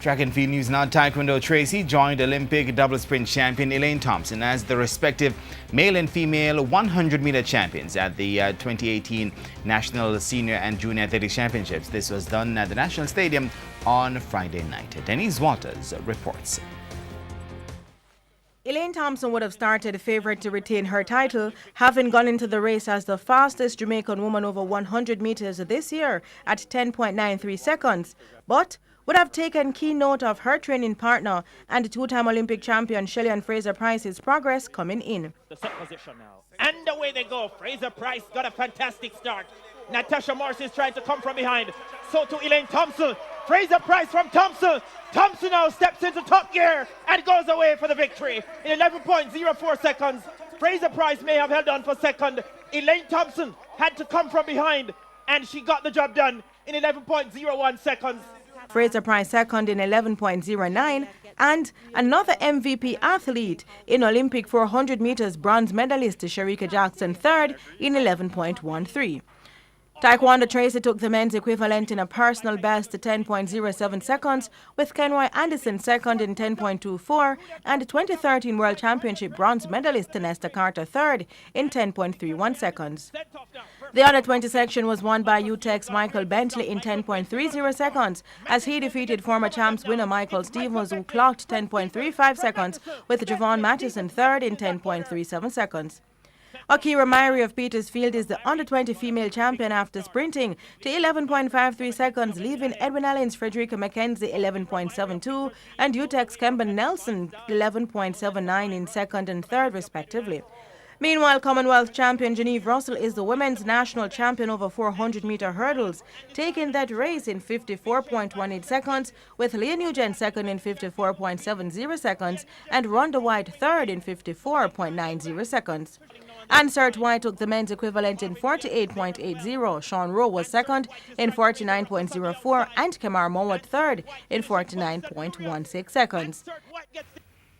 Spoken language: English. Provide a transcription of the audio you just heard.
Track and field news now. Taekwondo Tracy joined Olympic double sprint champion Elaine Thompson as the respective male and female 100-meter champions at the 2018 National Senior and Junior Athletics Championships. This was done at the National Stadium on Friday night. Denise Waters reports. Elaine Thompson would have started favourite to retain her title, having gone into the race as the fastest Jamaican woman over 100 metres this year at 10.93 seconds, but would have taken key note of her training partner and two-time Olympic champion Shelly-Ann Fraser-Pryce's progress coming in. The set position now. And away they go. Fraser-Pryce got a fantastic start. Natasha Morris is trying to come from behind. So to Elaine Thompson. Fraser-Pryce from Thompson. Thompson now steps into top gear and goes away for the victory in 11.04 seconds. Fraser-Pryce may have held on for second. Elaine Thompson had to come from behind and she got the job done in 11.01 seconds. Fraser-Pryce second in 11.09, and another MVP athlete in Olympic 400 meters bronze medalist Sherika Jackson third in 11.13. Taekwondo Tracy took the men's equivalent in a personal best 10.07 seconds, with Kenway Anderson second in 10.24 and 2013 World Championship bronze medalist Nesta Carter third in 10.31 seconds. The under 20 section was won by UTEC's Michael Bentley in 10.30 seconds as he defeated former champs winner Michael Stevens, who clocked 10.35 seconds, with Javon Matheson third in 10.37 seconds. Akira Myrie of Petersfield is the under-20 female champion after sprinting to 11.53 seconds, leaving Edwin Allen's Frederica McKenzie 11.72 and UTEC's Kemba Nelson 11.79 in second and third, respectively. Meanwhile, Commonwealth champion Genevieve Russell is the women's national champion over 400-meter hurdles, taking that race in 54.18 seconds, with Leah Nugent second in 54.70 seconds and Rhonda White third in 54.90 seconds. Ansert White took the men's equivalent in 48.80. Sean Rowe was second in 49.04 and Kamar Mowat third in 49.16 seconds.